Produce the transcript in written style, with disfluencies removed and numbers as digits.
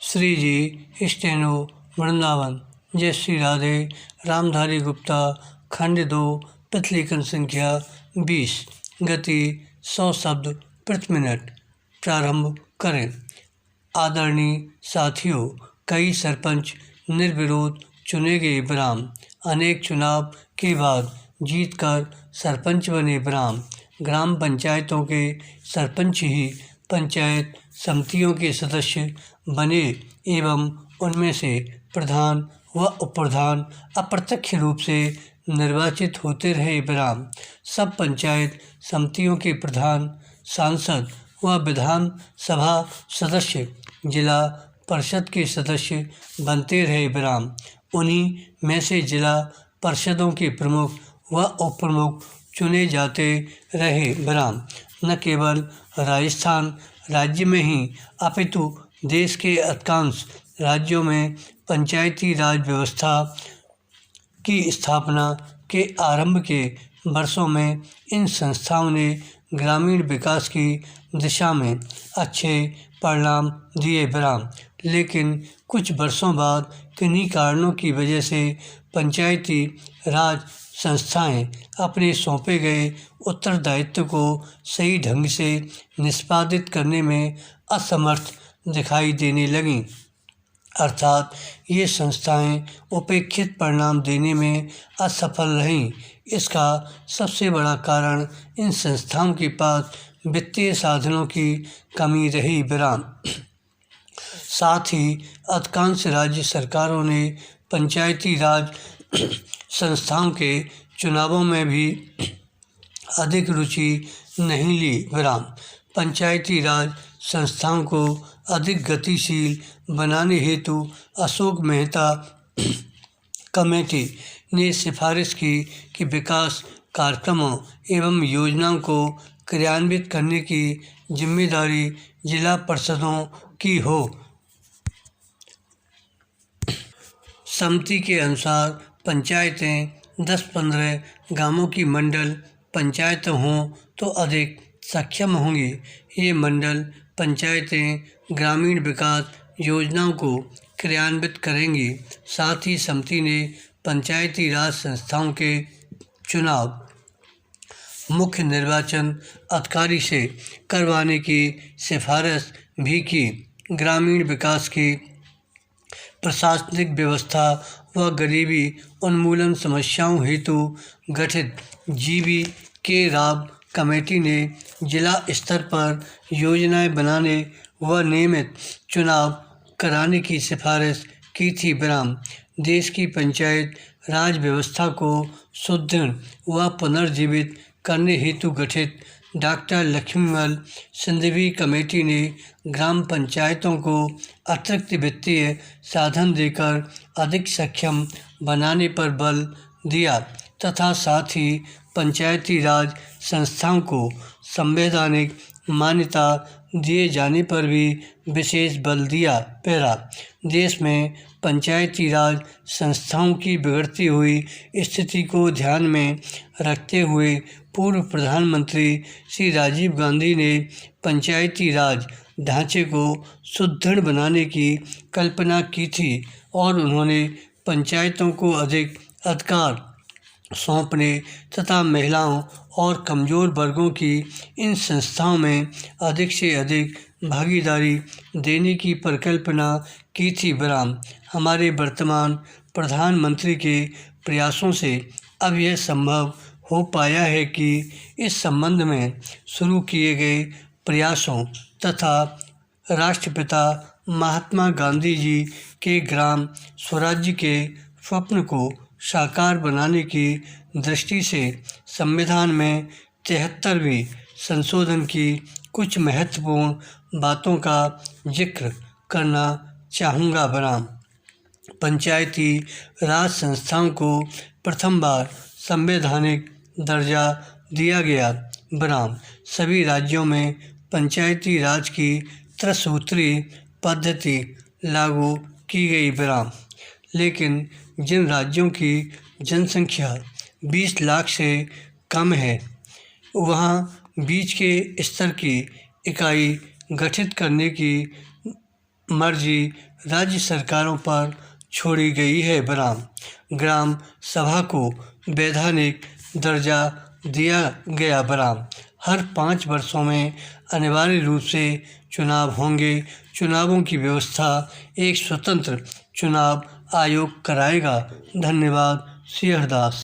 श्री जी steno Vrindavan. जय श्री राधे। रामधारी गुप्ता खंड 2 पथलेखन संख्या 20 गति 100 शब्द प्रति मिनट। प्रारंभ करें। आदरणीय साथियों, कई सरपंच निर्विरोध चुने गए ब्राह्म अनेक चुनाव के बाद जीतकर सरपंच बने ब्राह्म। ग्राम पंचायतों के सरपंच ही पंचायत समितियों के सदस्य बने एवं उनमें से प्रधान व उपप्रधान अप्रत्यक्ष रूप से निर्वाचित होते रहे ब्राह्म। सब पंचायत समितियों के प्रधान सांसद व विधान सभा सदस्य जिला परिषद के सदस्य बनते रहे ब्राह्म। उन्हीं में से जिला परिषदों के प्रमुख व उपप्रमुख चुने जाते रहे ब्राह्म। न केवल राजस्थान राज्य में ही अपितु देश के अधिकांश राज्यों में पंचायती राज व्यवस्था की स्थापना के आरंभ के वर्षों में इन संस्थाओं ने ग्रामीण विकास की दिशा में अच्छे परिणाम दिए ब्राह्म। लेकिन कुछ वर्षों बाद किन्हीं कारणों की वजह से पंचायती राज संस्थाएं अपने सौंपे गए उत्तरदायित्व को सही ढंग से निष्पादित करने में असमर्थ दिखाई देने लगीं। अर्थात ये संस्थाएं उपेक्षित परिणाम देने में असफल रहीं। इसका सबसे बड़ा कारण इन संस्थाओं के पास वित्तीय साधनों की कमी रही ब्राह्म। साथ ही अधिकांश राज्य सरकारों ने पंचायती राज संस्थाओं के चुनावों में भी अधिक रुचि नहीं ली ब्राह्म। पंचायती राज संस्थाओं को अधिक गतिशील बनाने हेतु अशोक मेहता कमेटी ने सिफारिश की कि विकास कार्यक्रमों एवं योजनाओं को क्रियान्वित करने की जिम्मेदारी जिला परिषदों की हो। समिति के अनुसार पंचायतें 10-15 गांवों की मंडल पंचायत हों तो अधिक सक्षम होंगी। ये मंडल पंचायतें ग्रामीण विकास योजनाओं को क्रियान्वित करेंगी। साथ ही समिति ने पंचायती राज संस्थाओं के चुनाव मुख्य निर्वाचन अधिकारी से करवाने की सिफारिश भी की। ग्रामीण विकास की प्रशासनिक व्यवस्था व गरीबी उन्मूलन समस्याओं हेतु गठित जीवी के राव कमेटी ने जिला स्तर पर योजनाएं बनाने व नियमित चुनाव कराने की सिफारिश की थी ब्राह्म। देश की पंचायत राज व्यवस्था को सुदृढ़ व पुनर्जीवित करने हेतु गठित डॉक्टर लक्ष्मीमल सिंघवी कमेटी ने ग्राम पंचायतों को अतिरिक्त वित्तीय साधन देकर अधिक सक्षम बनाने पर बल दिया तथा साथ ही पंचायती राज संस्थाओं को संवैधानिक मान्यता दिए जाने पर भी विशेष बल दिया। पैरा देश में पंचायती राज संस्थाओं की बिगड़ती हुई स्थिति को ध्यान में रखते हुए पूर्व प्रधानमंत्री श्री राजीव गांधी ने पंचायती राज ढांचे को सुदृढ़ बनाने की कल्पना की थी और उन्होंने पंचायतों को अधिक अधिकार सौंपने तथा महिलाओं और कमज़ोर वर्गों की इन संस्थाओं में अधिक से अधिक भागीदारी देने की परिकल्पना की थी ब्राह्म। हमारे वर्तमान प्रधानमंत्री के प्रयासों से अब यह संभव हो पाया है कि इस संबंध में शुरू किए गए प्रयासों तथा राष्ट्रपिता महात्मा गांधी जी के ग्राम स्वराज्य के स्वप्न को साकार बनाने की दृष्टि से संविधान में 73वीं संशोधन की कुछ महत्वपूर्ण बातों का जिक्र करना चाहूँगा ब्राह्म। पंचायती राज संस्थाओं को प्रथम बार संवैधानिक दर्जा दिया गया ब्राह्म। सभी राज्यों में पंचायती राज की त्रिसूत्री पद्धति लागू की गई ब्राह्म। लेकिन जिन राज्यों की जनसंख्या 20 लाख से कम है वहाँ बीच के स्तर की इकाई गठित करने की मर्जी राज्य सरकारों पर छोड़ी गई है बनाम ग्राम सभा को वैधानिक दर्जा दिया गया बनाम हर 5 वर्षों में अनिवार्य रूप से चुनाव होंगे। चुनावों की व्यवस्था एक स्वतंत्र चुनाव आयोग कराएगा। धन्यवाद। श्री हरदास।